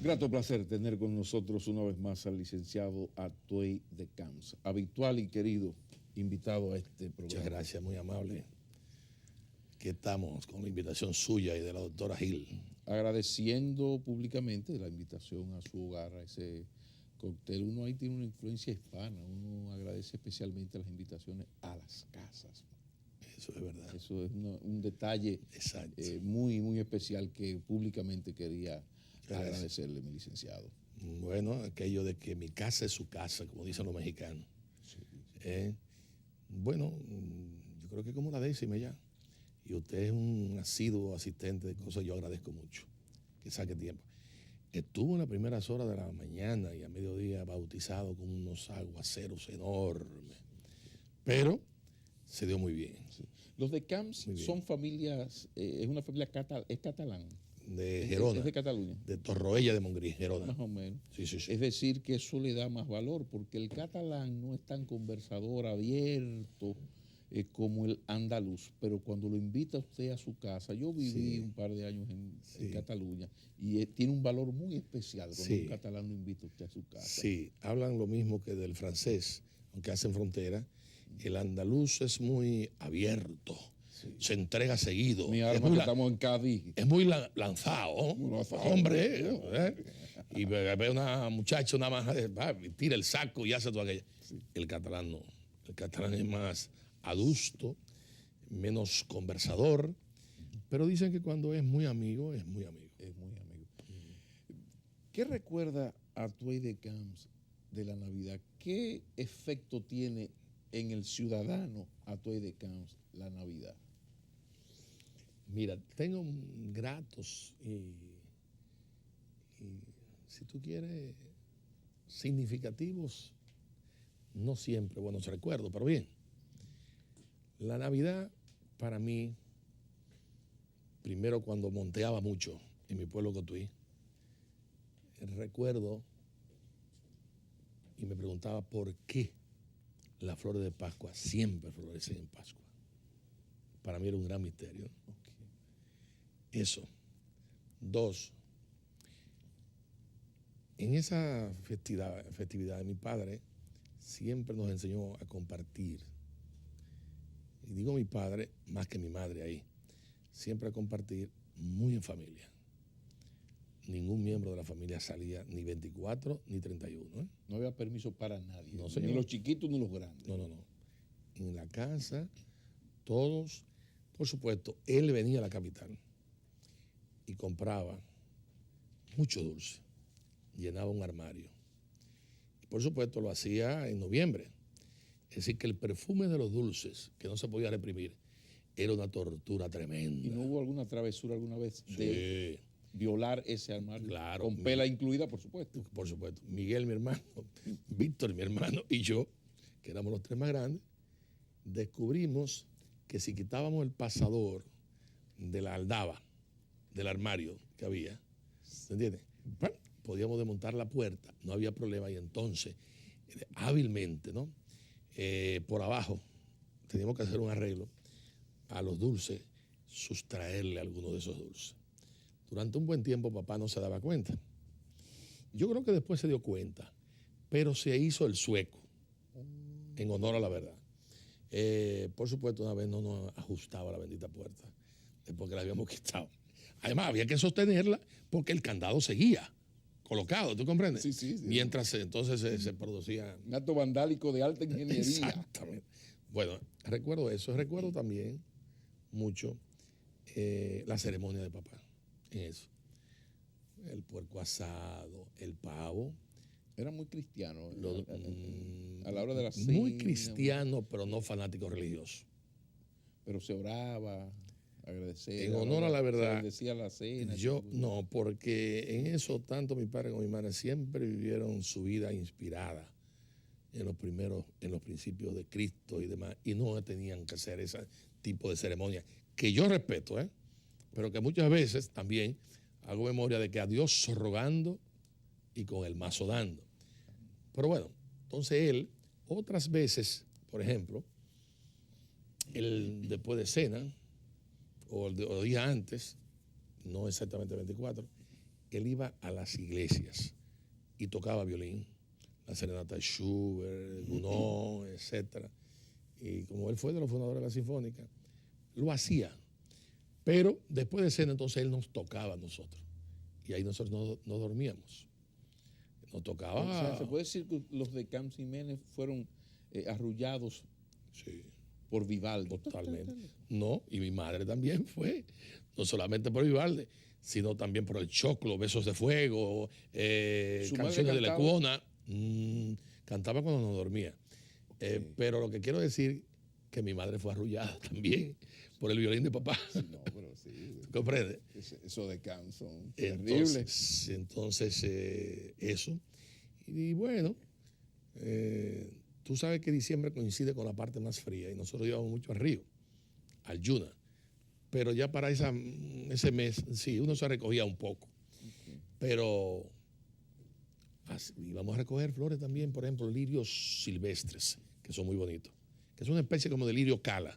Grato placer tener con nosotros una vez más al licenciado Atuey de Camps, habitual y querido invitado a este programa. Muchas gracias, muy amable. Aquí estamos con la invitación suya y de la doctora Gil. Agradeciendo públicamente la invitación a su hogar, a ese cóctel. Uno ahí tiene una influencia hispana, uno agradece especialmente las invitaciones a las casas. Eso es verdad. Eso es un detalle muy, muy especial que públicamente quería agradecerle, mi licenciado. Bueno, aquello de que mi casa es su casa, como dicen los mexicanos. Sí. Bueno, yo creo que como la décima ya. Y usted es un asiduo asistente de cosas, yo agradezco mucho que saque tiempo. Estuvo en las primeras horas de la mañana y a mediodía bautizado con unos aguaceros enormes. Pero se dio muy bien. Sí. Los de Camps son familias, es una familia catalán. De Gerona. Es de Cataluña. De Torroella de Montgrí, Gerona. Más o menos. Sí. Es decir, que eso le da más valor, porque el catalán no es tan conversador, abierto como el andaluz. Pero cuando lo invita usted a su casa, yo viví un par de años en Cataluña y tiene un valor muy especial cuando un catalán lo invita a usted a su casa. Sí, hablan lo mismo que del francés, aunque hacen frontera. El andaluz es muy abierto. Sí. Se entrega seguido. Mi arma que estamos en Cádiz. Es muy lanzado, hombre. Y ve una muchacha, una maja, tira el saco y hace todo aquello. Sí. El catalán no. El catalán es más adusto, menos conversador, pero dicen que cuando es muy amigo, es muy amigo. Es muy amigo. ¿Qué recuerda Atuey de Camps de la Navidad? ¿Qué efecto tiene en el ciudadano Atuey de Camps la Navidad? Mira, tengo gratos y si tú quieres, significativos, no siempre buenos recuerdos, pero bien. La Navidad para mí, primero cuando monteaba mucho en mi pueblo Cotuí, recuerdo y me preguntaba por qué las flores de Pascua siempre florecen en Pascua. Para mí era un gran misterio. Okay. Eso. Dos, en esa festividad de mi padre siempre nos enseñó a compartir. Y digo mi padre más que mi madre ahí. Siempre a compartir muy en familia. Ningún miembro de la familia salía ni 24 ni 31. No había permiso para nadie. No, señor. Ni los chiquitos ni los grandes. No. En la casa, todos, por supuesto, él venía a la capital y compraba mucho dulce. Llenaba un armario. Y por supuesto lo hacía en noviembre. Es decir, que el perfume de los dulces, que no se podía reprimir, era una tortura tremenda. ¿Y no hubo alguna travesura alguna vez de violar ese armario? Claro. Con pela incluida, por supuesto. Por supuesto. Miguel, mi hermano, Víctor, mi hermano, y yo, que éramos los tres más grandes, descubrimos que si quitábamos el pasador de la aldaba, del armario que había, ¿se entiende? Podíamos desmontar la puerta, no había problema, y entonces, hábilmente, ¿no? Por abajo, teníamos que hacer un arreglo a los dulces, sustraerle algunos de esos dulces. Durante un buen tiempo papá no se daba cuenta. Yo creo que después se dio cuenta, pero se hizo el sueco, en honor a la verdad. Por supuesto, una vez no nos ajustaba la bendita puerta, después que la habíamos quitado. Además, había que sostenerla porque el candado seguía colocado, ¿tú comprendes? Sí. Mientras entonces se producía... Un acto vandálico de alta ingeniería. Exactamente. Bueno, recuerdo eso. Recuerdo también mucho la ceremonia de papá en eso. El puerco asado, el pavo. Era muy cristiano a la hora de la cena. Muy cristiano, pero no fanático religioso. Pero se oraba, agradecer. En honor a la verdad. Se decía la cena. Yo no, porque en eso tanto mi padre como mi madre siempre vivieron su vida inspirada en los principios de Cristo y demás, y no tenían que hacer ese tipo de ceremonia, que yo respeto, pero que muchas veces también hago memoria de que a Dios rogando y con el mazo dando. Pero bueno, entonces él, otras veces, por ejemplo, él después de cena, o el día antes, no exactamente 24, él iba a las iglesias y tocaba violín, la serenata de Schubert, Gounod, etc. Y como él fue de los fundadores de la Sinfónica, lo hacía. Pero después de cena, entonces él nos tocaba a nosotros. Y ahí nosotros no dormíamos. Nos tocaba. O sea, se puede decir que los de Camps Jiménez fueron arrullados Sí, por Vivaldi. totalmente. No, y mi madre también fue, no solamente por Vivaldi, sino también por el Choclo, Besos de Fuego, ¿Su Canciones madre de la cantaba? Cuona. Cantaba cuando no dormía. Pero lo que quiero decir que mi madre fue arrullada también por el violín de papá. Sí, no, pero sí. ¿Tú comprendes? Eso de Camps son terribles. Entonces eso. Y bueno, tú sabes que diciembre coincide con la parte más fría y nosotros íbamos mucho al río, al Yuna. Pero ya para ese mes, sí, uno se recogía un poco. Okay. Pero íbamos a recoger flores también, por ejemplo, lirios silvestres, que son muy bonitos. Que es una especie como de lirio cala,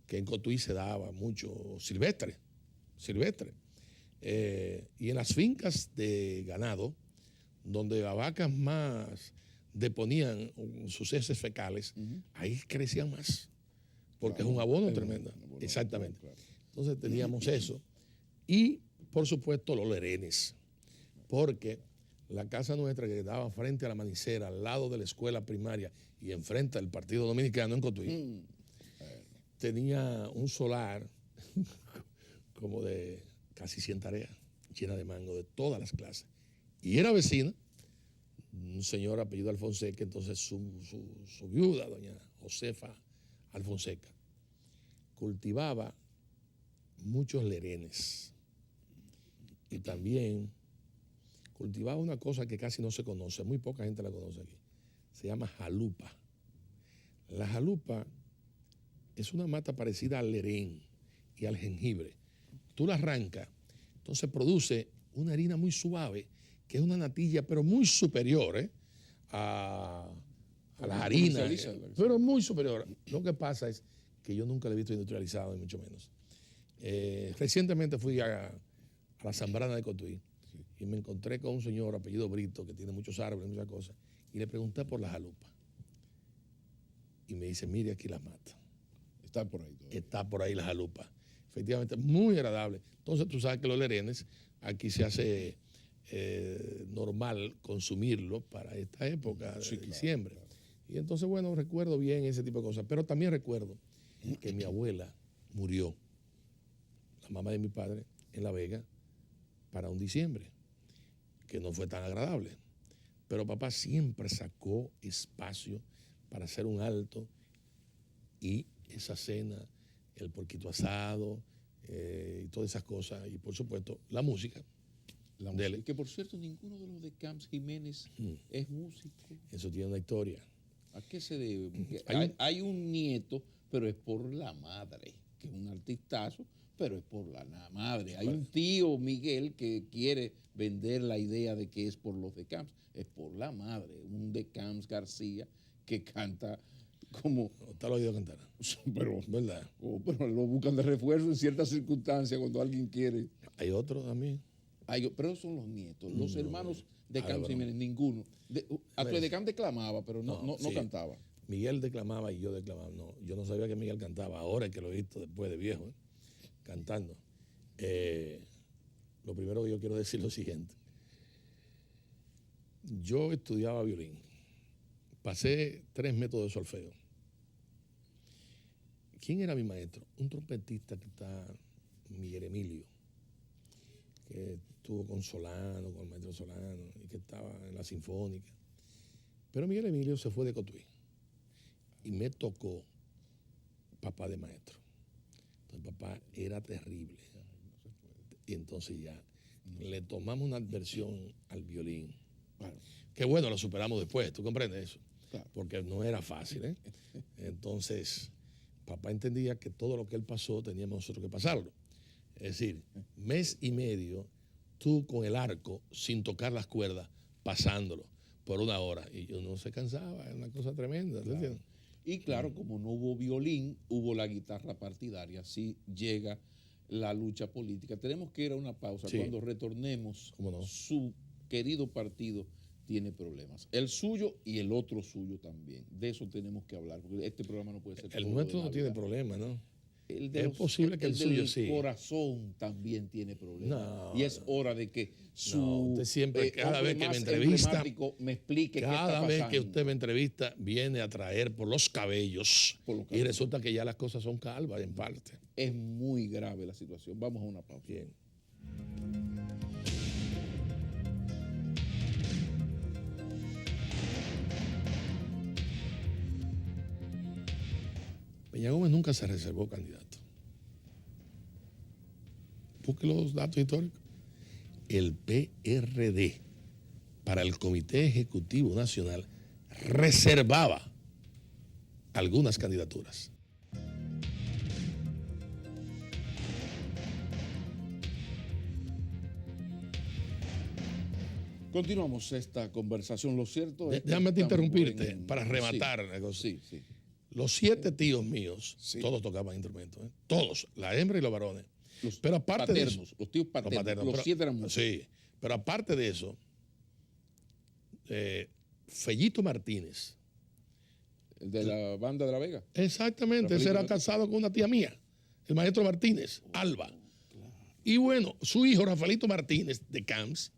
que en Cotuí se daba mucho silvestre. Y en las fincas de ganado, donde las vacas más deponían sus heces fecales, ahí crecían más, porque Claro, es un abono es tremendo. un abono, Exactamente. claro. Entonces teníamos eso. Y, por supuesto, los lerenes, porque la casa nuestra que quedaba frente a la manicera, al lado de la escuela primaria y enfrente del Partido Dominicano en Cotuí, tenía un solar como de casi 100 tareas, llena de mango de todas las clases. Y era vecina, un señor apellido Alfonseca, entonces su viuda, doña Josefa Alfonseca, cultivaba muchos lerenes y también cultivaba una cosa que casi no se conoce, muy poca gente la conoce aquí, se llama jalupa. La jalupa es una mata parecida al lerén y al jengibre. Tú la arrancas, entonces produce una harina muy suave, que es una natilla, pero muy superior a las harinas, pero muy superior. Lo que pasa es que yo nunca la he visto industrializado, ni mucho menos. Recientemente fui a la Zambrana de Cotuí y me encontré con un señor apellido Brito, que tiene muchos árboles, muchas cosas, y le pregunté por la jalupa. Y me dice, mire aquí la mata. Está por ahí todavía. Está por ahí la jalupa. Efectivamente, muy agradable. Entonces tú sabes que los lerenes, aquí se hace normal consumirlo para esta época de diciembre. Claro. Y entonces, bueno, recuerdo bien ese tipo de cosas. Pero también recuerdo que mi abuela murió, la mamá de mi padre, en La Vega, para un diciembre, que no fue tan agradable. Pero papá siempre sacó espacio para hacer un alto y esa cena, el porquito asado y todas esas cosas. Y por supuesto, la música. Y que por cierto, ninguno de los de Camps Jiménez es músico. Eso tiene una historia. ¿A qué se debe? Hay un nieto, pero es por la madre, que es un artistazo, pero es por la madre. Hay un tío, Miguel, que quiere vender la idea de que es por los de Camps. Es por la madre, un de Camps García que canta como... ¿Te lo he oído cantar? Pero, ¿verdad? Pero lo buscan de refuerzo en ciertas circunstancias cuando alguien quiere. Hay otro también. Pero son los nietos, los hermanos de Camps Jiménez, ninguno. De Camps declamaba, pero no cantaba. Miguel declamaba y yo declamaba. No, yo no sabía que Miguel cantaba. Ahora es que lo he visto después de viejo, cantando. Lo primero que yo quiero decir es lo siguiente. Yo estudiaba violín. Pasé 3 métodos de solfeo. ¿Quién era mi maestro? Un trompetista que está, Miguel Emilio, que estuvo con Solano, con el maestro Solano, y que estaba en la Sinfónica. Pero Miguel Emilio se fue de Cotuí y me tocó papá de maestro. Entonces papá era terrible. Y entonces ya le tomamos una adversión al violín. Claro. Que bueno, lo superamos después, ¿tú comprendes eso? Claro. Porque no era fácil, Entonces, papá entendía que todo lo que él pasó teníamos nosotros que pasarlo. Es decir, mes y medio, tú con el arco, sin tocar las cuerdas, pasándolo por 1 hora. Y yo no se cansaba, era una cosa tremenda. Claro. Y claro, como no hubo violín, hubo la guitarra partidaria. Así llega la lucha política. Tenemos que ir a una pausa. Sí. Cuando retornemos, ¿Cómo no? su querido partido tiene problemas. El suyo y el otro suyo también. De eso tenemos que hablar, porque este programa no puede ser El todo nuestro de no tiene Navidad. problema, ¿no? Es posible que el suyo del sí. corazón también tiene problemas. No, y es hora de que su usted siempre, cada hombre vez que me más entrevista, emblemático me explique qué está cada pasando. vez que usted me entrevista, viene a traer por los cabellos Por los y cabellos. resulta que ya las cosas son calvas en parte. Es muy grave la situación. Vamos a una pausa. Bien. Peña Gómez nunca se reservó candidato. Busque los datos históricos. El PRD, para el Comité Ejecutivo Nacional, reservaba algunas candidaturas. Continuamos esta conversación. Lo cierto es que Déjame estamos interrumpirte en- para rematar la cosa. Sí, sí. Los 7 tíos míos, Sí. todos tocaban instrumentos, ¿eh? Todos, la hembra y los varones. Los Pero aparte de paternos, eso, los tíos paternos, los pero- 7 eran músicos. Sí, pero aparte de eso, Fellito Martínez, El de la banda de La Vega. exactamente, ese Rafaelito era Martínez. casado con una tía mía, el maestro Martínez, Alba. Y bueno, su hijo Rafaelito Martínez de Camps,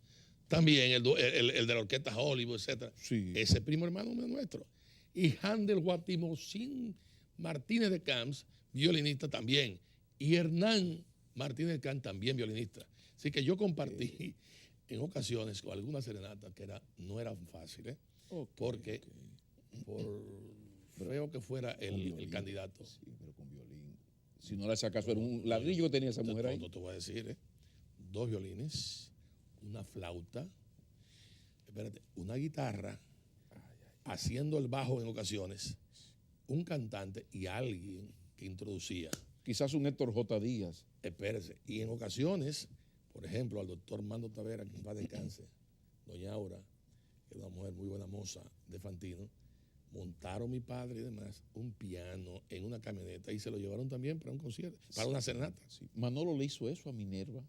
también el de la orquesta Hollywood, etc. Sí. Ese primo hermano nuestro. Y Handel Guatimosín Martínez de Camps, violinista también. Y Hernán Martínez de Camps, también violinista. Así que yo compartí en ocasiones con algunas serenatas que no eran fáciles, porque por feo que fuera el candidato. Sí, pero con violín. Si no le hacía caso, era un ladrillo que tenía esa mujer ahí. Te voy a decir, 2 violines, una flauta, espérate, una guitarra, haciendo el bajo en ocasiones, un cantante y alguien que introducía. Quizás un Héctor J. Díaz. Espérese. Y en ocasiones, por ejemplo, al doctor Mando Tavera, que en paz descanse, doña Aura, que es una mujer muy buena moza de Fantino, montaron mi padre y demás un piano en una camioneta y se lo llevaron también para un concierto, para una serenata. Sí. Manolo le hizo eso a Minerva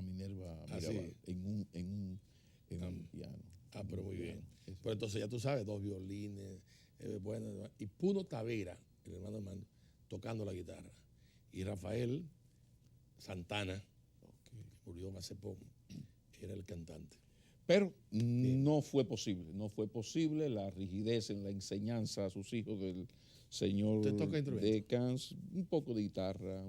Mirabal, sí. en un piano. Ah, pero muy bien. Eso. Pero entonces ya tú sabes, 2 violines, bueno, y Puno Tavera, el hermano Armando, tocando la guitarra. Y Rafael Santana, que murió hace poco, era el cantante. Pero no fue posible la rigidez en la enseñanza a sus hijos del señor ¿Usted toca instrumento? de Cans, un poco de guitarra,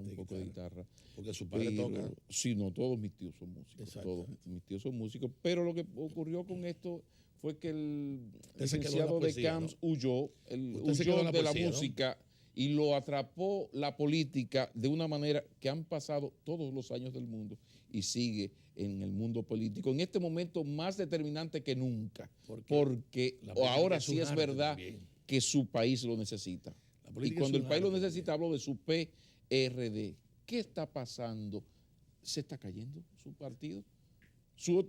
Porque su padre Pero, toca. sí, no, todos mis tíos son músicos. Todos mis tíos son músicos. Pero lo que ocurrió con esto fue que el Usted se quedó en la licenciado de poesía, Camps ¿no? huyó, Usted se huyó quedó en la de la poesía, ¿no? música y lo atrapó la política de una manera que han pasado todos los años del mundo y sigue en el mundo político. En este momento más determinante que nunca. Porque la política ahora es sí un es arte verdad también. que su país lo necesita. La Y política cuando es el un país lo arte necesita, también. hablo de su PRD. ¿Qué está pasando? ¿Se está cayendo su partido?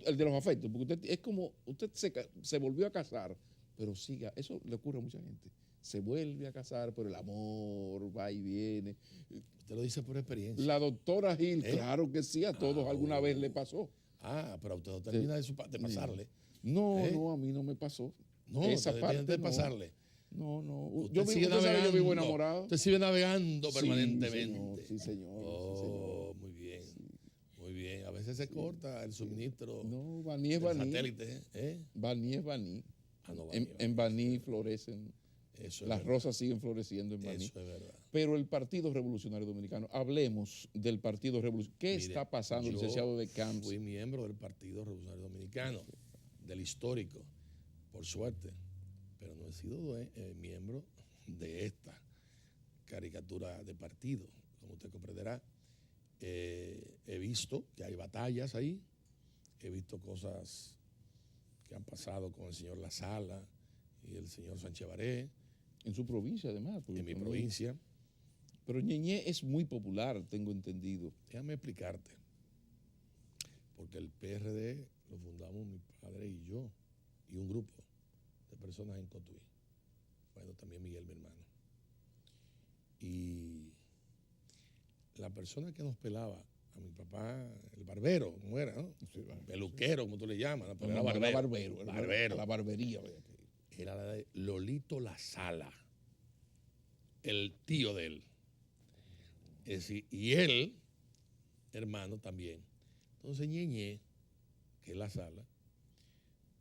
El de los afectos, porque usted es como, usted se volvió a casar, pero siga, eso le ocurre a mucha gente. Se vuelve a casar, pero el amor va y viene. Usted lo dice por experiencia. La doctora Gil, claro que sí, a todos alguna vez le pasó. Pero a usted no termina de pasarle. No, no, a mí no me pasó. No, esa usted parte tiene que no. pasar. No, no. Usted Usted sigue sabe, yo navegando. vivo enamorado. Usted sigue navegando Sí, permanentemente. Sí, señor. Oh, sí, señor. muy bien. Muy bien. A veces se corta el suministro No, Baní es del Baní. satélite. Baní es Baní. No, En Baní florecen. Eso es Las verdad. rosas siguen floreciendo en Baní. Eso es verdad. Pero el Partido Revolucionario Dominicano, hablemos del Partido Revolucionario. ¿Qué Mire, está pasando, yo licenciado de Camps? Fui miembro del Partido Revolucionario Dominicano, del histórico, por suerte, pero no he sido miembro de esta caricatura de partido, como usted comprenderá. He visto que hay batallas ahí, he visto cosas que han pasado con el señor La Sala y el señor Sánchez Baré. En su provincia, además. porque En mi también- provincia. Pero Ñeñé es muy popular, tengo entendido. Déjame explicarte. Porque el PRD lo fundamos mi padre y yo, y un grupo de personas en Cotuí. Bueno, también Miguel, mi hermano. Y la persona que nos pelaba, a mi papá, el barbero, ¿cómo era? ¿No? Sí, Peluquero, como tú le llamas, ¿no? Pero no, era no, barbero. era barbero. Barbero. A la barbería. Había que ir. Era la de Lolito La Sala, el tío de él. Es decir, y él, hermano también. Entonces Ñeñe, que es La Sala,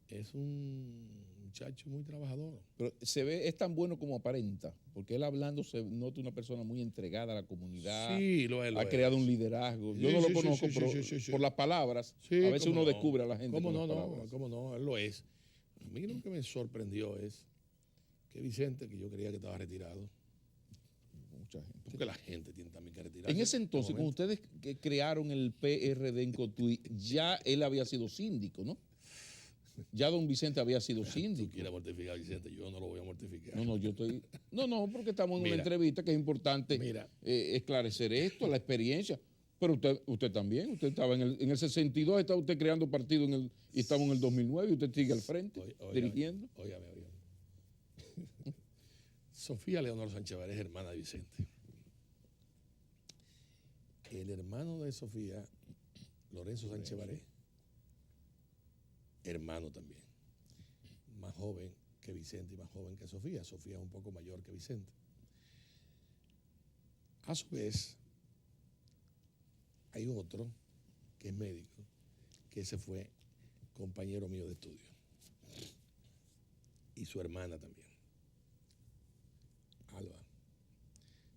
es un muchacho muy trabajador. Pero es tan bueno como aparenta, porque él hablando se nota una persona muy entregada a la comunidad. Sí, lo es. Ha creado un liderazgo. Yo Sí, no lo sí, conozco, sí, pero sí. por las palabras, Sí, a veces cómo uno no. descubre a la gente ¿Cómo con no? las palabras. ¿Cómo no? Él lo es. A mí lo que me sorprendió es que Vicente, que yo creía que estaba retirado, Mucha gente. porque la gente tiene también que retirarse. En ese entonces, cuando ustedes crearon el PRD en Cotuí, ya él había sido síndico, ¿no? Ya don Vicente había sido Tú síndico. quieres mortificar a Vicente, yo no lo voy a mortificar. No, yo estoy... No, porque estamos en Mira, una entrevista que es importante mira. Esclarecer esto, la experiencia. Pero usted también, usted estaba en el 62, estaba usted creando partido y estamos en el 2009 y usted sigue al frente, dirigiendo. Óigame. Sofía Leonor Sánchez Varés es hermana de Vicente. El hermano de Sofía, Lorenzo Sánchez Varés, hermano también. Más joven que Vicente y más joven que Sofía. Sofía es un poco mayor que Vicente. A su vez, hay otro que es médico, que ese fue compañero mío de estudio. Y su hermana también, Alba.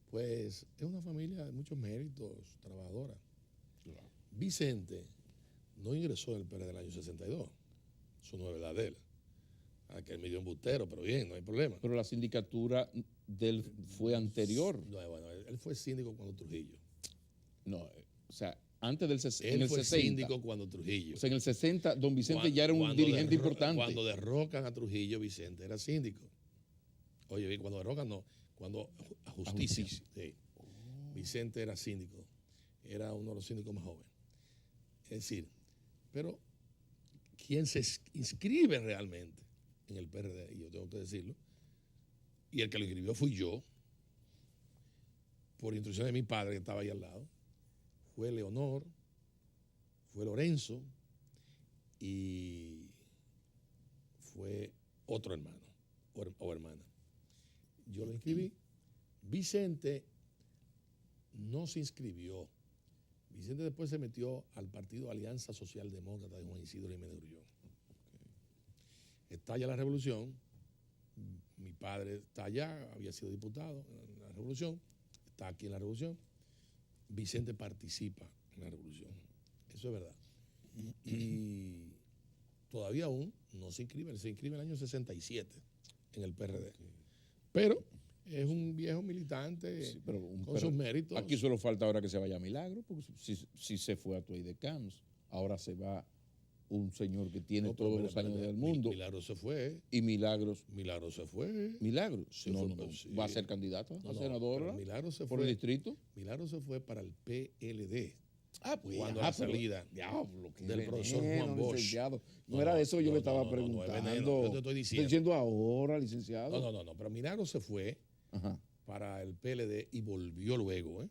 Pues es una familia de muchos méritos, trabajadora. Vicente no ingresó en el PRD del año 62. Eso no es verdad de él. Aquel medio embustero, pero bien, no hay problema. Pero la sindicatura de él fue anterior. No, bueno, él fue síndico cuando Trujillo. No, o sea, antes del Él en el fue 60. síndico cuando Trujillo. O sea, en el 60, don Vicente ya era un dirigente importante. Cuando derrocan a Trujillo, Vicente era síndico. Oye, cuando derrocan no, cuando a justicia. Sí. Vicente era síndico. Era uno de los síndicos más jóvenes. Es decir, pero quien se inscribe realmente en el PRD, y yo tengo que decirlo, y el que lo inscribió fui yo, por instrucción de mi padre que estaba ahí al lado, fue Leonor, fue Lorenzo y fue otro hermano o hermana. Yo lo inscribí. Vicente no se inscribió. Vicente después se metió al partido Alianza Socialdemócrata de Juan Isidro Jiménez Grullón. Estalla la revolución, mi padre está allá, había sido diputado en la revolución, está aquí en la revolución. Vicente participa en la revolución, eso es verdad. Y todavía aún no se inscribe, él se inscribe en el año 67 en el PRD. Pero es un viejo militante sí, con sus méritos. Aquí solo falta ahora que se vaya a Milagro, porque si se fue a Tuey de Camps, ahora se va un señor que tiene todos los años del mundo. Milagro se fue. Y Milagro se fue. Milagro sí, sí. ¿Va a ser candidato a senadora Milagro se por fue, el distrito? Milagro se fue para el PLD. Pues cuando la salida del profesor Juan Bosch. Licenciado. No era de eso que yo le estaba preguntando. Yo te estoy diciendo. Estoy diciendo ahora, licenciado. No. Pero Milagro se fue para el PLD y volvió luego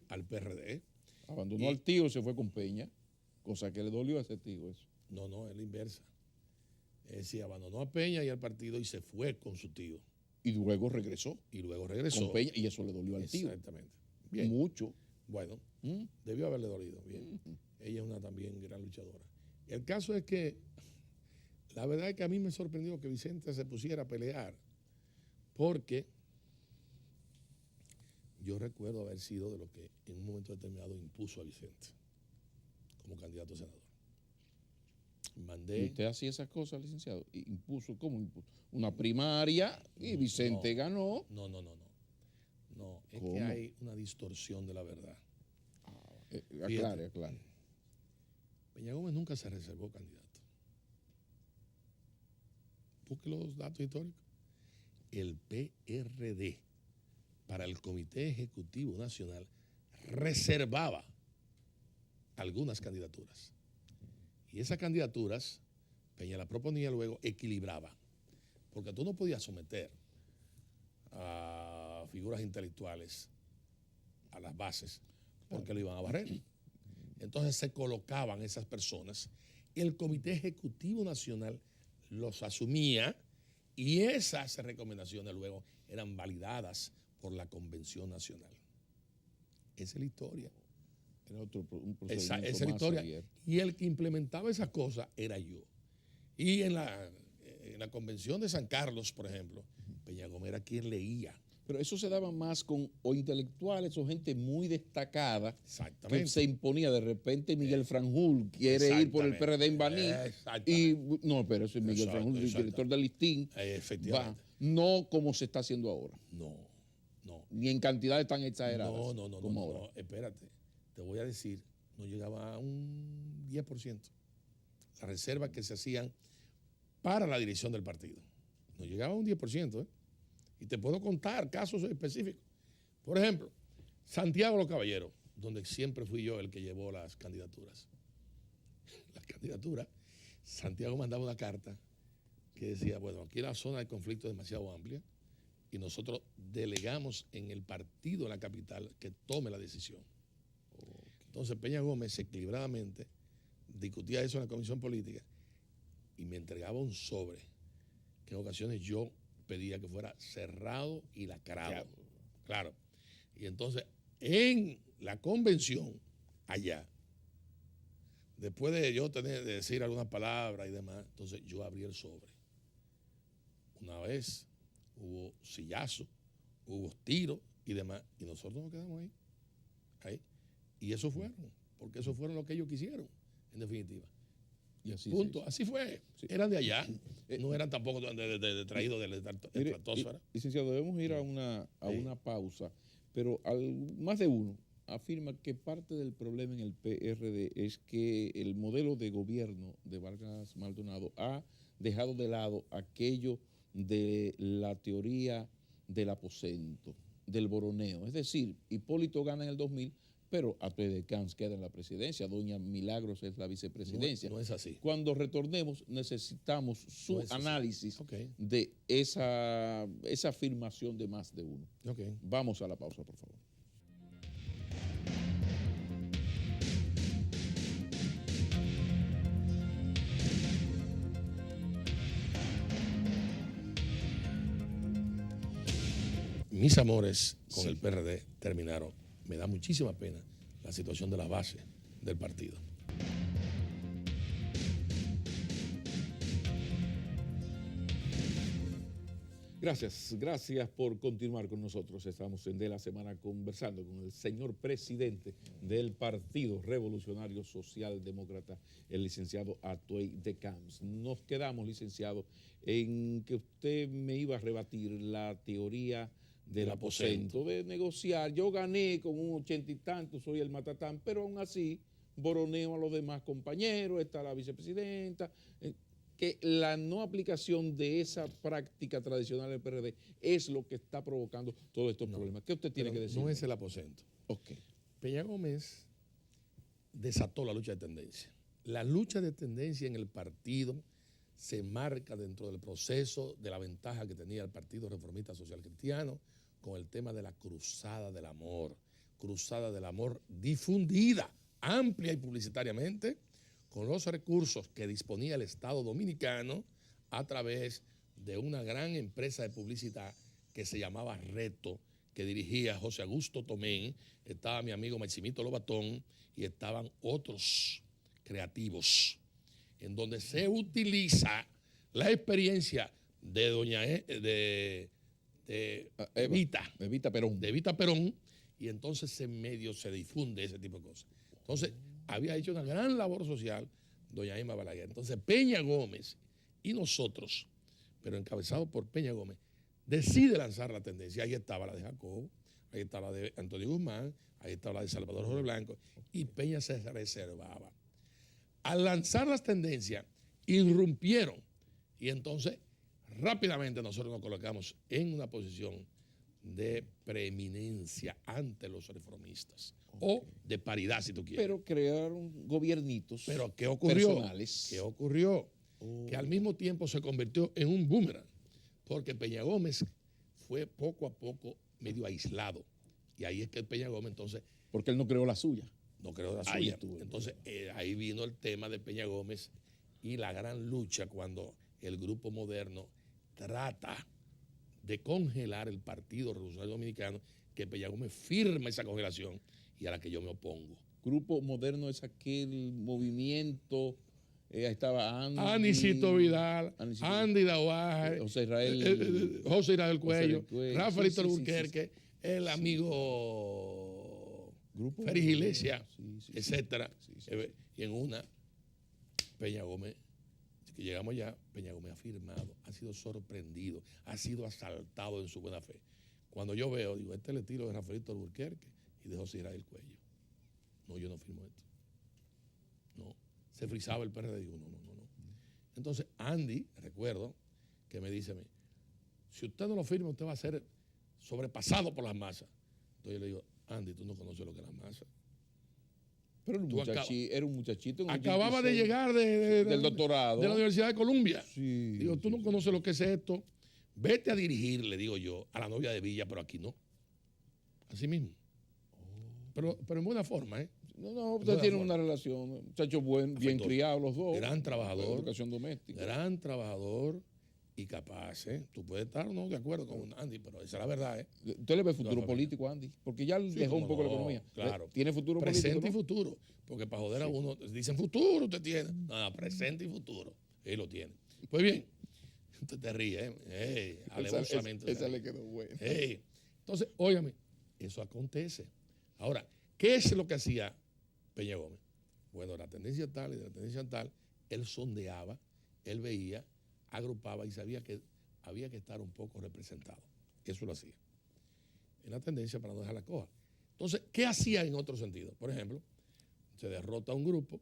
al PRD. Abandonó al tío y se fue con Peña, cosa que le dolió a ese tío eso. No, es la inversa. Es decir, abandonó a Peña y al partido y se fue con su tío. Y luego regresó. Con Peña, y eso le dolió al tío. Exactamente. Bien. Mucho. Bueno, debió haberle dolido. Bien. Ella es una también gran luchadora. El caso es que la verdad es que a mí me sorprendió que Vicente se pusiera a pelear porque yo recuerdo haber sido de lo que en un momento determinado impuso a Vicente como candidato a senador. ¿Y usted hacía esas cosas, licenciado? ¿Impuso? ¿Cómo impuso? Una primaria y Vicente ganó. No, es que hay una distorsión de la verdad. Aclare. Peña Gómez nunca se reservó candidato. Busque los datos históricos. El PRD, para el Comité Ejecutivo Nacional, reservaba algunas candidaturas. Y esas candidaturas, Peña las proponía luego, equilibraba. Porque tú no podías someter a figuras intelectuales a las bases porque lo iban a barrer. Entonces se colocaban esas personas, el Comité Ejecutivo Nacional los asumía y esas recomendaciones luego eran validadas por la Convención Nacional. Esa es la historia. Era un Esa procedimiento es la más historia. abierto. Y el que implementaba esas cosas era yo. Y en la Convención de San Carlos, por ejemplo, Peña Gómez era quien leía. Pero eso se daba más con o intelectuales o gente muy destacada que Exactamente. se imponía. De repente Miguel Franjul quiere ir por el PRD en Baní y no, pero ese es Miguel Franjul, el director del listín. Efectivamente. Va, no como se está haciendo ahora. No. Ni en cantidades tan exageradas como ahora. No, espérate. Te voy a decir, no llegaba a un 10%. Las reservas que se hacían para la dirección del partido. No llegaba a un 10%. Y te puedo contar casos específicos. Por ejemplo, Santiago Los Caballeros, donde siempre fui yo el que llevó las candidaturas. Santiago mandaba una carta que decía, bueno, aquí la zona de conflicto es demasiado amplia y nosotros delegamos en el partido de la capital que tome la decisión. Entonces Peña Gómez equilibradamente discutía eso en la comisión política y me entregaba un sobre que en ocasiones yo pedía que fuera cerrado y lacrado. Claro. Y entonces en la convención allá, después de yo tener de decir algunas palabras y demás, entonces yo abrí el sobre. Una vez hubo sillazo, hubo tiros y demás, y nosotros nos quedamos ahí. Y eso fueron, porque eso fueron lo que ellos quisieron, en definitiva. Y así punto, así fue. Sí. Eran de allá, no eran tampoco traídos de la estratosfera. Licenciado, debemos ir a una pausa, pero más de uno afirma que parte del problema en el PRD es que el modelo de gobierno de Vargas Maldonado ha dejado de lado aquello de la teoría del aposento, del boroneo. Es decir, Hipólito gana en el 2000, pero Atuey Camps queda en la presidencia, doña Milagros es la vicepresidencia. No es así. Cuando retornemos necesitamos su análisis de esa afirmación de más de uno. Vamos a la pausa, por favor. Mis amores con el PRD terminaron. Me da muchísima pena la situación de la base del partido. Gracias por continuar con nosotros. Estamos en De la Semana conversando con el señor presidente del Partido Revolucionario Socialdemócrata, el licenciado Atuey Camps. Nos quedamos, licenciado, en que usted me iba a rebatir la teoría del aposento, de negociar. Yo gané con un 80 y tanto, soy el matatán, pero aún así boroneo a los demás compañeros, está la vicepresidenta, que la no aplicación de esa práctica tradicional del PRD es lo que está provocando todos estos problemas. ¿Qué usted tiene que decir? No es el aposento. Peña Gómez desató la lucha de tendencia. La lucha de tendencia en el partido se marca dentro del proceso de la ventaja que tenía el Partido Reformista Social Cristiano con el tema de la cruzada del amor difundida, amplia y publicitariamente, con los recursos que disponía el Estado Dominicano a través de una gran empresa de publicidad que se llamaba Reto, que dirigía José Augusto Tomén, estaba mi amigo Maximito Lobatón y estaban otros creativos, en donde se utiliza la experiencia de doña Evita Perón, y entonces en medio se difunde ese tipo de cosas. Entonces, había hecho una gran labor social doña Emma Balaguer. Entonces, Peña Gómez y nosotros, pero encabezado por Peña Gómez, decide lanzar la tendencia. Ahí estaba la de Jacobo, ahí estaba la de Antonio Guzmán, ahí estaba la de Salvador Jorge Blanco, y Peña se reservaba. Al lanzar las tendencias, irrumpieron y entonces rápidamente nosotros nos colocamos en una posición de preeminencia ante los reformistas o de paridad, si tú quieres. Pero crearon gobiernitos. Pero ¿qué ocurrió? Personales. ¿Qué ocurrió? Que al mismo tiempo se convirtió en un boomerang, porque Peña Gómez fue poco a poco medio aislado. Y ahí es que Peña Gómez entonces Porque él no creó la suya. No creo la Ahí suya. estuvo. Entonces, ahí vino el tema de Peña Gómez y la gran lucha cuando el Grupo Moderno trata de congelar el Partido Revolucionario Dominicano, que Peña Gómez firma esa congelación y a la que yo me opongo. Grupo Moderno es aquel movimiento, ahí estaba Andy. Anicito Vidal, Andy Dauaje, José Israel Cuello, Rafaelito sí, Alburquerque, el amigo Grupo Félix Iglesias, sí, etcétera. Sí. Y en una, Peña Gómez, que llegamos ya, Peña Gómez ha firmado, ha sido sorprendido, ha sido asaltado en su buena fe. Cuando yo veo, digo, este es el estilo de Rafaelito Alburquerque y de José Israel Cuello. No, yo no firmo esto. No, se frizaba el PRD, digo, no. Entonces, Andy, recuerdo, que me dice a mí, si usted no lo firma, usted va a ser sobrepasado por las masas. Entonces yo le digo, Andy, tú no conoces lo que es la masa. Pero era un muchachito. Acababa de llegar del doctorado. De la Universidad de Columbia. Sí, digo, tú no conoces lo que es esto. Vete a dirigir, le digo yo, a la novia de Villa, pero aquí no. Así mismo. Pero en buena forma, ¿eh? No, usted tiene una relación, muchachos bien criados los dos. Gran trabajador. Educación doméstica. Gran trabajador y capaz, ¿eh? Tú puedes estar o no de acuerdo con Andy, pero esa es la verdad, ¿eh? ¿Usted le ve futuro político, Andy? Porque ya dejó un poco la economía. Claro. ¿Tiene futuro presente político? Presente y futuro. Porque para joder a uno, dicen futuro usted tiene. No, presente y futuro. Él lo tiene. Pues bien, usted te ríe, ¿eh? Alevosamente. Esa le quedó buena. Entonces, óigame, eso acontece. Ahora, ¿qué es lo que hacía Peña Gómez? Bueno, la tendencia tal y de la tendencia tal, él sondeaba, él veía, agrupaba y sabía que había que estar un poco representado. Eso lo hacía. En la tendencia para no dejar la coja. Entonces, ¿qué hacía en otro sentido? Por ejemplo, se derrota a un grupo,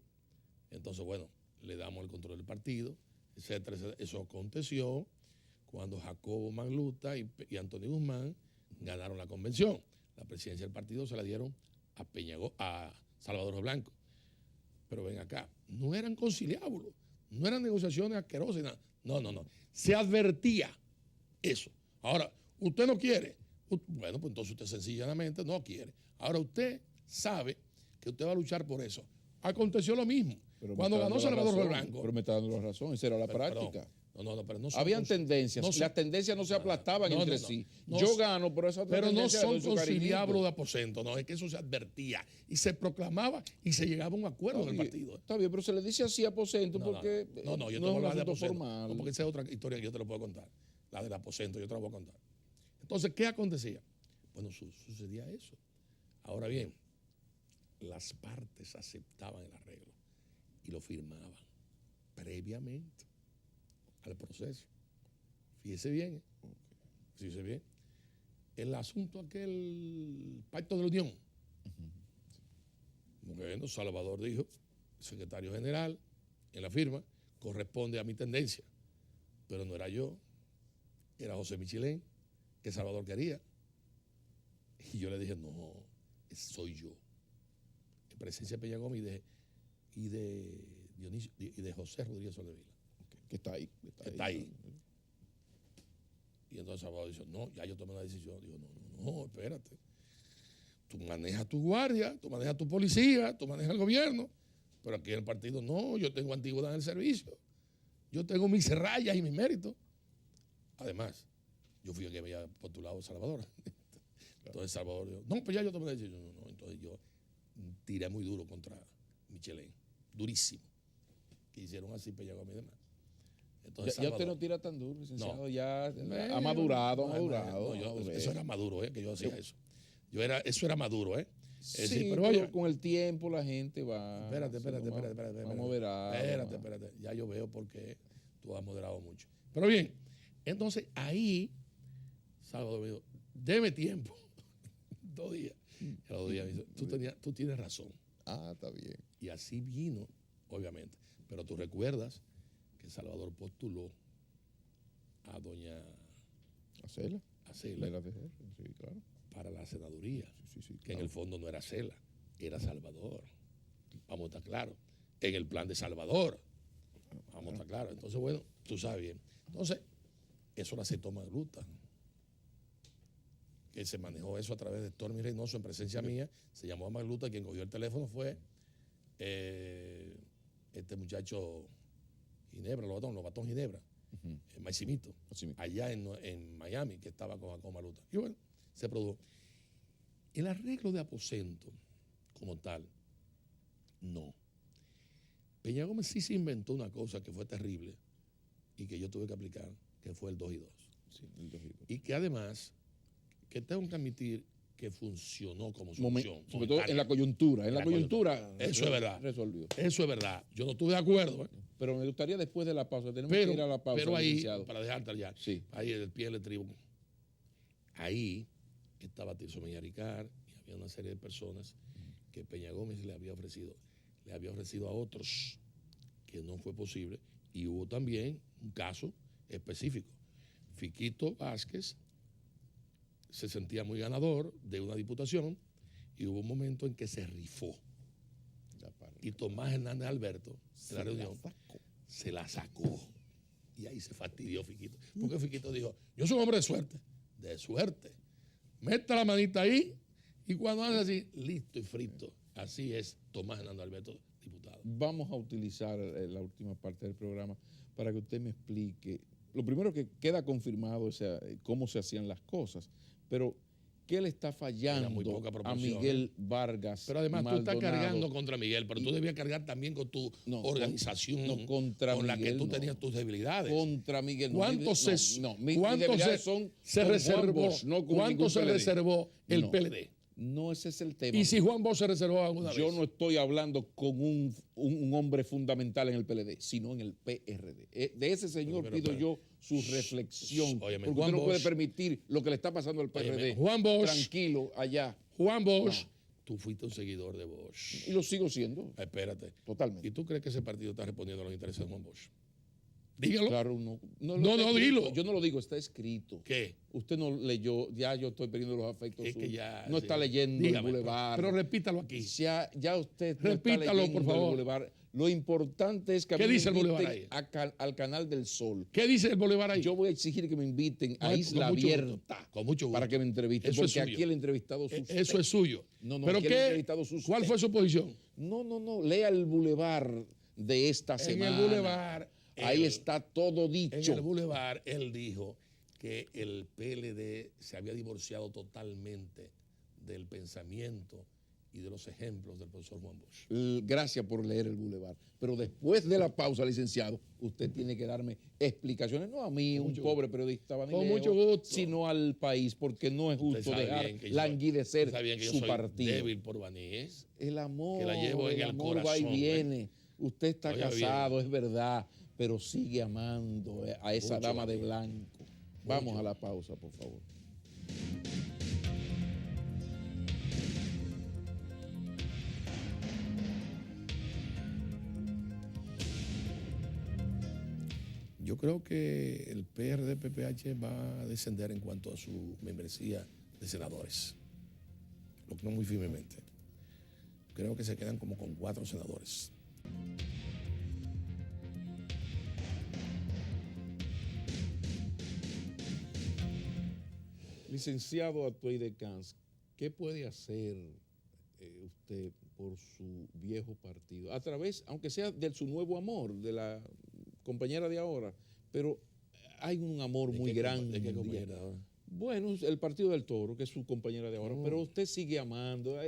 entonces, bueno, le damos el control del partido, etcétera, etcétera. Eso aconteció cuando Jacobo Magluta y Antonio Guzmán ganaron la convención. La presidencia del partido se la dieron a Salvador Blanco. Pero ven acá, no eran conciliábulos, no eran negociaciones asquerosas, nada. No. Se advertía eso. Ahora, usted no quiere. Bueno, pues entonces usted sencillamente no quiere. Ahora usted sabe que usted va a luchar por eso. Aconteció lo mismo. Pero cuando ganó Salvador Blanco. Pero me está dando la razón, esa era la práctica. Pero no habían tendencias, las tendencias no se aplastaban entre sí. Yo gano, pero esa Pero no son conciliábulos de aposento, no, es que eso se advertía y se proclamaba y se llegaba a un acuerdo en el partido. Está bien, pero se le dice así aposento porque yo te voy a hablar de aposento formal. No, porque esa es otra historia que yo te lo puedo contar, la del aposento, yo te la voy a contar. Entonces, ¿qué acontecía? Bueno, sucedía eso. Ahora bien, las partes aceptaban el arreglo y lo firmaban previamente al proceso. Fíjese bien, fíjese bien. El asunto aquel pacto de la Unión. Bueno, Salvador dijo, secretario general, en la firma, corresponde a mi tendencia. Pero no era yo, era José Michelén, que Salvador quería. Y yo le dije, no, soy yo. En presencia de Peña Gómez y de José Rodríguez Soldevila. Que está ahí. Está ahí. Y entonces Salvador dice, no, ya yo tomé una decisión. Digo, no, espérate. Tú manejas tu guardia, tú manejas tu policía, tú manejas el gobierno, pero aquí en el partido no, yo tengo antigüedad en el servicio. Yo tengo mis rayas y mis méritos. Además, yo fui el que había postulado a Salvador. Entonces Salvador dijo, no, pues ya yo tomé la decisión. No. Entonces yo tiré muy duro contra Michelén, durísimo. Que hicieron así Peña Gómez y demás. Entonces, ya usted no tira tan duro, licenciado, no. Ya ha madurado. Eso era maduro, que yo hacía eso. Eso era maduro, Sí, decir, pero con el tiempo la gente va... Espérate. Va moderado. Espérate. Ya yo veo por qué tú has moderado mucho. Pero bien, entonces ahí Salvador me dijo, deme tiempo. 2 días. Y a los 2 días me dijo, tú tienes razón. Está bien. Y así vino, obviamente. Pero tú recuerdas que Salvador postuló a doña Acela. Sí, claro. Para la senaduría, claro. Que en el fondo no era Acela, era Salvador. Vamos a estar claros. En el plan de Salvador. Vamos a estar claros. Entonces, bueno, tú sabes bien. Entonces, eso lo aceptó Magluta. que se manejó eso a través de Stormy Reynoso en presencia mía, se llamó a Magluta, quien cogió el teléfono fue este muchacho Ginebra, lo batón Ginebra, Maximito, allá en Miami, que estaba con Magluta. Y bueno, se produjo. El arreglo de aposento, como tal, no. Peña Gómez sí se inventó una cosa que fue terrible y que yo tuve que aplicar, que fue el 2 y 2. Sí, el 2 y 2. Y que además, que tengo que admitir que funcionó como solución. Sobre todo en la coyuntura. En la coyuntura. Eso es verdad. Resolvió. Eso es verdad. Yo no estuve de acuerdo. Pero me gustaría después de la pausa. Tenemos que ir a la pausa. Pero ahí, para dejarte ya, sí. Ahí el pie del tribu. Ahí estaba Tirso Meñaricar y había una serie de personas que Peña Gómez le había ofrecido a otros que no fue posible. Y hubo también un caso específico. Fiquito Vázquez se sentía muy ganador de una diputación y hubo un momento en que se rifó. Y Tomás Hernández Alberto, de la reunión, se la sacó. Y ahí se fastidió Fiquito. Porque Fiquito dijo, yo soy un hombre de suerte. De suerte. Meta la manita ahí y cuando hace así, listo y frito. Así es Tomás Hernández Alberto, diputado. Vamos a utilizar la última parte del programa para que usted me explique. Lo primero que queda confirmado, o sea, cómo se hacían las cosas, pero ¿qué le está fallando a Miguel Vargas? Pero además tú estás cargando contra Miguel, pero tú debías cargar también con tu organización, contra con Miguel, la que tú tenías tus debilidades. Contra Miguel. ¿Cuántos se reservó el PLD? No, ese es el tema. ¿Y si Juan Bosch se reservó alguna vez? Yo no estoy hablando con un hombre fundamental en el PLD, sino en el PRD. De ese señor pido yo su reflexión. Óyeme, porque usted no puede permitir lo que le está pasando al PRD. Óyeme, Juan Bosch. Tranquilo, allá. Juan Bosch. No. Tú fuiste un seguidor de Bosch. Y lo sigo siendo. Espérate. Totalmente. ¿Y tú crees que ese partido está respondiendo a los intereses de Juan Bosch? Dígalo. Claro, no, dilo. Yo no lo digo, está escrito. ¿Qué? Usted no leyó, ya yo estoy perdiendo los afectos. Es que ya, no está leyendo el Boulevard. Pero repítalo aquí. Ya usted repítalo, no está leyendo por favor. el Boulevard. Lo importante es que a ¿Qué mí dice me el Boulevard ahí? al Canal del Sol. ¿Qué dice el Boulevard ahí? Yo voy a exigir que me inviten a Isla Abierta. Con mucho gusto. Para que me entrevisten. Eso porque aquí el entrevistado es usted. Eso es suyo. No, ¿Pero qué? ¿Cuál fue su posición? No. Lea el Boulevard de esta semana. En el Boulevard. Ahí está todo dicho. En el Boulevard, él dijo que el PLD se había divorciado totalmente del pensamiento y de los ejemplos del profesor Juan Bosch. Gracias por leer el Boulevard. Pero después de la pausa, licenciado, usted tiene que darme explicaciones, no a mí, un pobre periodista con mucho gusto, sino al país, porque no es justo dejar languidecer su partido. Débil por Baníes. El amor, que la llevo en el corazón, va y viene. Usted está casado, es verdad, pero sigue amando a esa dama de blanco. Vamos a la pausa, por favor. Yo creo que el PRD-PPH va a descender en cuanto a su membresía de senadores. Lo creo muy firmemente. Creo que se quedan como con 4 senadores. Licenciado Atuey de Cans, ¿qué puede hacer usted por su viejo partido? A través, aunque sea de su nuevo amor, de la compañera de ahora, pero hay un amor muy grande. ¿De qué compañera de ahora? Bueno, el Partido del Toro, que es su compañera de ahora, pero usted sigue amando.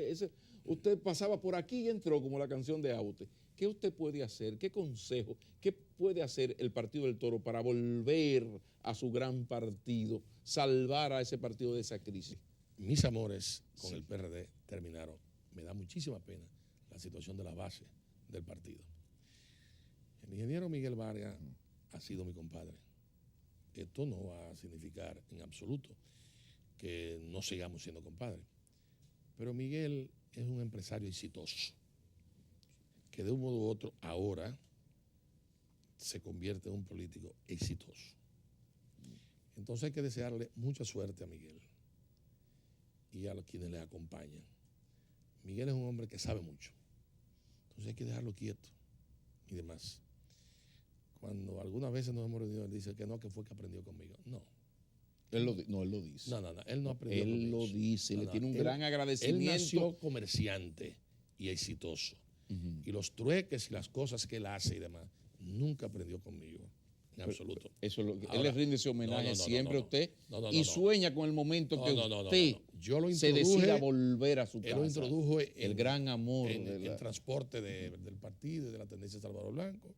Usted pasaba por aquí y entró como la canción de Aute. ¿Qué usted puede hacer? ¿Qué consejo? ¿Qué puede hacer el Partido del Toro para volver a su gran partido, salvar a ese partido de esa crisis? Mis amores con el PRD terminaron. Me da muchísima pena la situación de la base del partido. El ingeniero Miguel Vargas ha sido mi compadre. Esto no va a significar en absoluto que no sigamos siendo compadres. Pero Miguel es un empresario exitoso, que de un modo u otro ahora se convierte en un político exitoso. Entonces hay que desearle mucha suerte a Miguel y a los quienes le acompañan. Miguel es un hombre que sabe mucho, entonces hay que dejarlo quieto y demás. Cuando algunas veces nos hemos reunido, él dice que no, que fue que aprendió conmigo. No, No, él lo dice. No, él no aprendió. Él lo dice, le tiene un gran Él agradecimiento. nació comerciante y exitoso. Y los trueques y las cosas que él hace y demás, nunca aprendió conmigo, en absoluto. Eso es lo que él le rinde ese homenaje siempre a usted y no. sueña con el momento que usted Yo lo se decida volver a su casa. Él lo introdujo el gran amor. En el transporte del partido y de la tendencia de Salvador Blanco,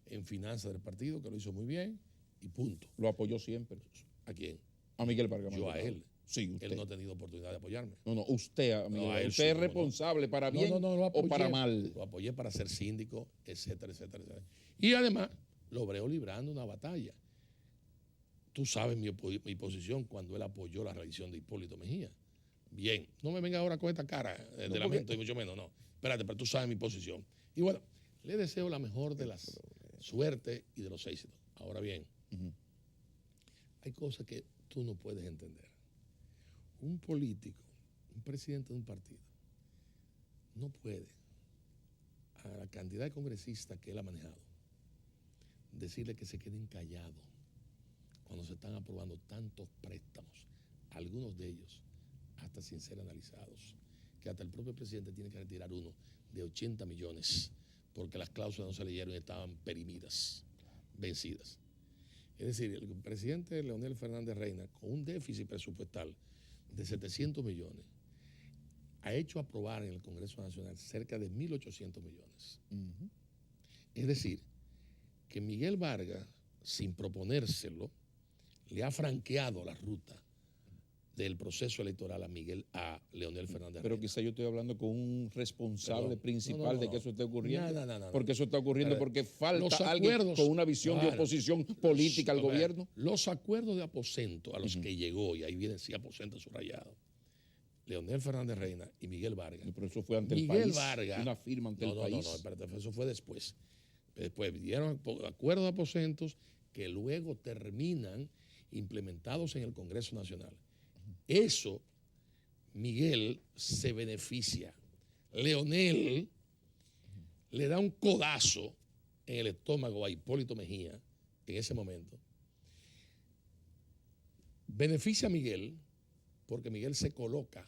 en finanzas del partido, que lo hizo muy bien, y punto. Lo apoyó siempre. ¿A quién? A Miguel Vargas. Yo a él. Sí, usted. Él no ha tenido oportunidad de apoyarme. No, usted, amigo. A él usted sí, es responsable para bien o para mal. Lo apoyé para ser síndico, etcétera, etcétera, etcétera. Y además, lo veo librando una batalla. Tú sabes mi posición cuando él apoyó la reelección de Hipólito Mejía. Bien, no me venga ahora con esta cara de lamento y mucho menos, no. Espérate, pero tú sabes mi posición. Y bueno, le deseo la mejor de las suertes y de los éxitos. Ahora bien, hay cosas que tú no puedes entender. Un político, un presidente de un partido, no puede, a la cantidad de congresistas que él ha manejado, decirle que se queden callados cuando se están aprobando tantos préstamos, algunos de ellos hasta sin ser analizados, que hasta el propio presidente tiene que retirar uno de 80 millones porque las cláusulas no se leyeron y estaban perimidas, vencidas. Es decir, el presidente Leonel Fernández Reina, con un déficit presupuestal de 700 millones, ha hecho aprobar en el Congreso Nacional cerca de 1.800 millones. Es decir, que Miguel Vargas, sin proponérselo, le ha franqueado la ruta del proceso electoral a Leonel Fernández Pero Reina. quizá yo estoy hablando con un responsable principal de que eso esté ocurriendo. No. Porque eso está ocurriendo porque falta alguien con una visión de oposición política al gobierno. Los acuerdos de aposento a los que llegó, y ahí vienen sí aposento subrayado, Leonel Fernández Reina y Miguel Vargas. Pero eso fue ante Miguel el país. Vargas, una firma ante el país. No, espérate, eso fue después. Después dieron acuerdos de aposentos que luego terminan implementados en el Congreso Nacional. Eso, Miguel se beneficia. Leonel le da un codazo en el estómago a Hipólito Mejía en ese momento. Beneficia a Miguel porque Miguel se coloca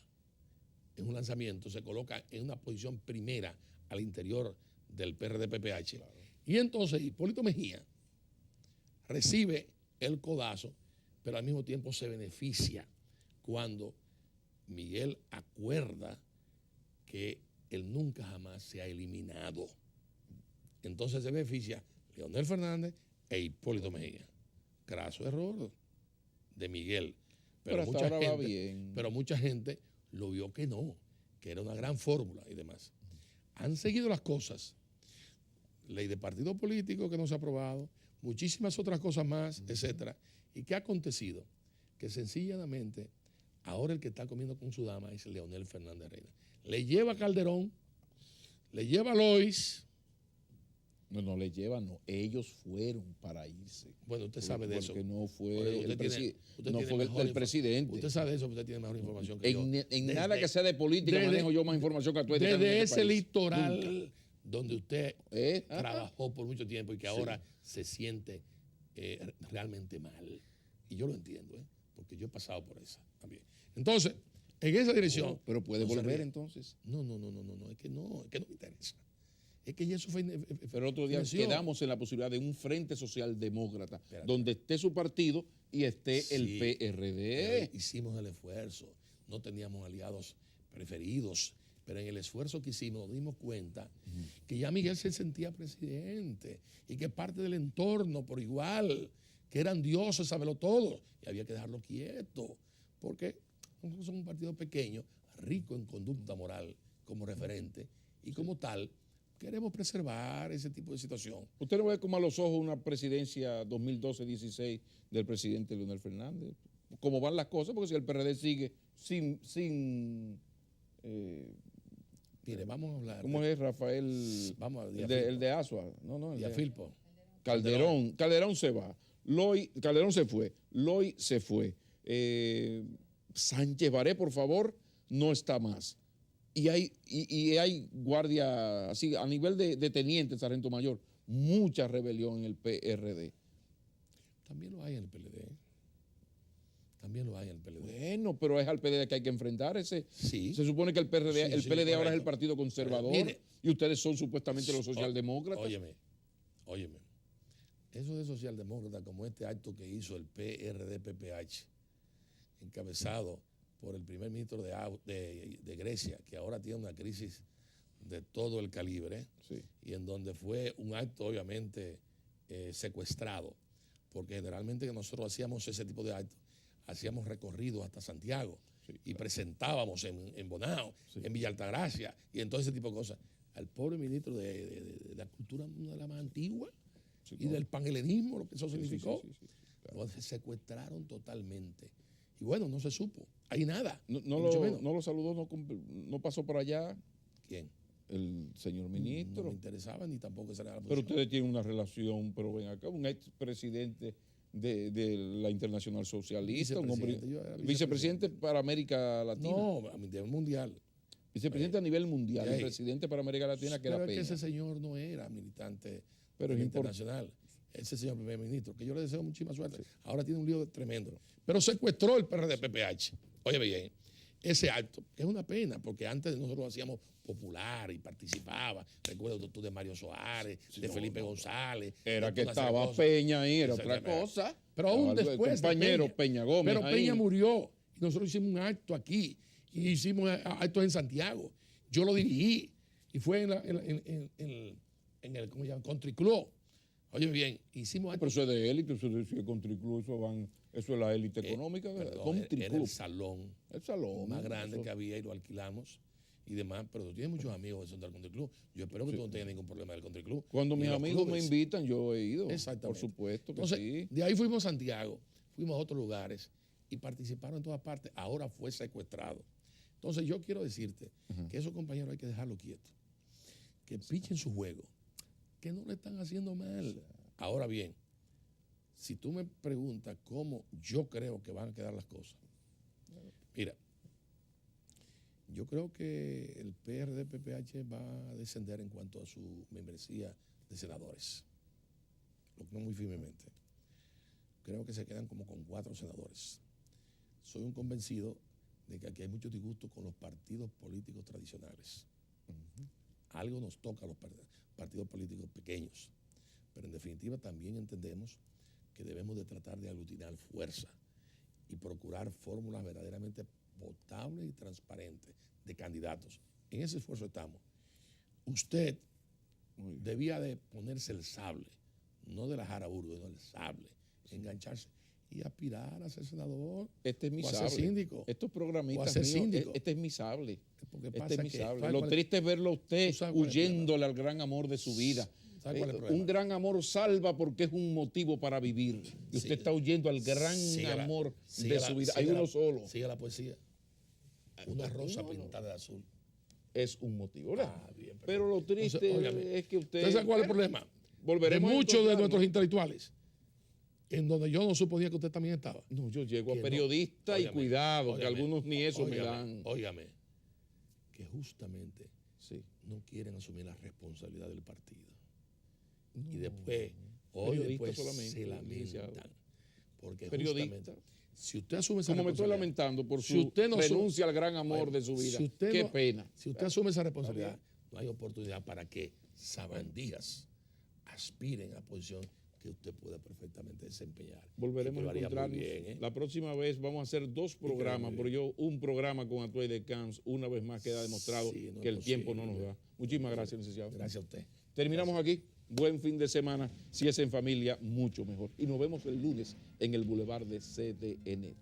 en un lanzamiento, se coloca en una posición primera al interior del PRD-PPH. Claro. Y entonces Hipólito Mejía recibe el codazo, pero al mismo tiempo se beneficia cuando Miguel acuerda que él nunca jamás se ha eliminado. Entonces se beneficia Leonel Fernández e Hipólito Mejía. Craso error de Miguel. Pero hasta ahora va bien. Pero mucha gente lo vio que no, que era una gran fórmula y demás. Han seguido las cosas. Ley de partido político que no se ha aprobado, muchísimas otras cosas más, etcétera. ¿Y qué ha acontecido? Que sencillamente ahora el que está comiendo con su dama es Leonel Fernández Reina. Le lleva a Calderón, le lleva a Lois. No le lleva, no. Ellos fueron para irse. Bueno, usted sabe de eso. Porque no fue el presidente. Usted sabe de eso, usted tiene mejor información que yo. En nada que sea de política manejo yo más información que tú. Desde ese litoral donde usted trabajó por mucho tiempo y que ahora se siente realmente mal. Y yo lo entiendo, porque yo he pasado por esa también. Entonces, en esa dirección... pero puede volver entonces. No, es que no me interesa. Es que ya eso fue... Pero otro día quedamos en la posibilidad de un frente socialdemócrata donde esté su partido y esté el PRD. Hicimos el esfuerzo, no teníamos aliados preferidos, pero en el esfuerzo que hicimos nos dimos cuenta que ya Miguel se sentía presidente y que parte del entorno por igual, que eran dioses, sábelo todo, y había que dejarlo quieto, porque nosotros somos un partido pequeño, rico en conducta moral como referente, y como tal queremos preservar ese tipo de situación. ¿Usted no ve como a los ojos una presidencia 2012-16 del presidente Leonel Fernández? ¿Cómo van las cosas? Porque si el PRD sigue sin mire, vamos a hablar. ¿Cómo es Rafael? Vamos a el de Asua. No, el de Filpo. Calderón se va. Calderón se fue. Loy se fue. Sánchez Baré, por favor, no está más. Y hay guardia, así a nivel de teniente, sargento mayor, mucha rebelión en el PRD. También lo hay en el PLD. También lo hay en el PLD. Bueno, pero es al PLD que hay que enfrentar ese. Sí. Se supone que el PLD, Sí, el sí, PLD ahora es el correcto. partido conservador. Mire, y ustedes son supuestamente los socialdemócratas. Óyeme. Eso de socialdemócrata, como este acto que hizo el PRD-PPH, encabezado por el primer ministro de Grecia, que ahora tiene una crisis de todo el calibre, Sí. y en donde fue un acto obviamente secuestrado, porque generalmente que nosotros hacíamos ese tipo de actos, hacíamos recorridos hasta Santiago, Sí, y presentábamos en Bonao, Sí. en Villa Altagracia, y en todo ese tipo de cosas. Al pobre ministro de la cultura, una de las más antiguas, Sí, y del panhelenismo, lo que eso Sí, sí, significó, sí, claro. lo secuestraron totalmente. Y bueno, no se supo, hay nada. No, ni mucho menos. no lo saludó, no pasó por allá ¿Quién? el señor No ministro. me interesaba ni tampoco esa era la Pero posición. ustedes tienen una relación, pero ven acá, un expresidente de la Internacional Socialista, un hombre, Vicepresidente, yo era vicepresidente para América Latina. No, a nivel mundial. Vicepresidente a nivel mundial, Ey. y presidente para América Latina, que Pero era es que Peña. ese señor no era militante Pero de es la internacional. Ese señor primer ministro, que yo le deseo muchísima suerte. Ahora tiene un lío tremendo. Pero secuestró el PRD-PPH. Oye bien, ese acto, que es una pena, porque antes nosotros lo hacíamos popular y participaba. Recuerdo tú de Mario Soares, de Felipe González. Era de que toda esa estaba cosa. Peña ahí, era otra Exactamente. cosa. Pero aún Estaba el después. de compañero Peña Gómez. Pero ahí. Peña murió. Y nosotros hicimos un acto aquí. Y hicimos actos en Santiago. Yo lo dirigí. Y fue en el ¿cómo se llama? Country Club. Oye bien, hicimos Pero actos. eso es de élite, eso es de Country Club, eso es la élite económica. Perdón, Country era el Club, salón el salón. más grande eso. que había y lo alquilamos y demás. Pero tú tienes muchos amigos del Country Club. Yo espero que tú no tengas ningún problema del Country Club. Cuando ni mis los amigos me clubes. invitan, yo he ido. Exactamente. Por supuesto que Entonces, sí. de ahí fuimos a Santiago, fuimos a otros lugares y participaron en todas partes. Ahora fue secuestrado. Entonces, yo quiero decirte que esos compañeros hay que dejarlos quietos, que pichen su juego, que no le están haciendo mal. Ahora bien, si tú me preguntas cómo yo creo que van a quedar las cosas, mira, yo creo que el PRD-PPH va a descender en cuanto a su membresía de senadores. Lo creo muy firmemente. Creo que se quedan como con 4 senadores. Soy un convencido de que aquí hay mucho disgusto con los partidos políticos tradicionales. Algo nos toca a los partidos políticos pequeños, pero en definitiva también entendemos que debemos de tratar de aglutinar fuerza y procurar fórmulas verdaderamente potables y transparentes de candidatos. En ese esfuerzo estamos. Usted debía de ponerse el sable, no de la jaraburgo, sino el sable, engancharse y aspirar a ser senador. Este es mi o a sable. ser síndico. Estos O a programistas ser míos, síndico. este es mi sable. Porque Este pasa es mi que, sable. ¿sabes Lo cuál- triste es verlo a usted ¿Tú sabes cuál es el huyéndole al gran amor de su vida. ¿Sabes cuál es el problema? Un gran amor salva porque es un motivo para vivir. Y usted está huyendo al gran amor de su vida. Hay uno solo. Sigue la poesía. Una rosa pintada de azul. Es un motivo, ¿verdad? Bien, Pero lo triste Entonces, óigame, es que usted... ¿Usted sabe cuál es el problema? Volveremos de a muchos de encontrarnos. nuestros intelectuales, en donde yo no suponía que usted también estaba. No, yo llego a Que no. periodista y Óigame, cuidado, que óigame, algunos ni eso me óigame, dan. Óigame, que justamente Sí. no quieren asumir la responsabilidad del partido. No. Y después, hoy Periodista después solamente, se licenciado. lamentan. Porque Periodista. justamente, si usted asume esa Como me estoy responsabilidad, lamentando por si su usted no renuncia al gran amor de su vida. si usted Qué no- pena. Si usted asume esa responsabilidad, no hay oportunidad para que sabandías aspiren a la posición que usted pueda perfectamente desempeñar. Volveremos Y que lo a haría muy encontrarnos. bien, ¿eh? La próxima vez vamos a hacer 2 programas, muy pero yo un programa con Atuay de Camps, una vez más queda demostrado Sí, no que es el tiempo no nos posible. da. Muchísimas gracias, licenciado. Gracias a usted. Terminamos aquí. Buen fin de semana. Si es en familia, mucho mejor. Y nos vemos el lunes en el Boulevard de CDN.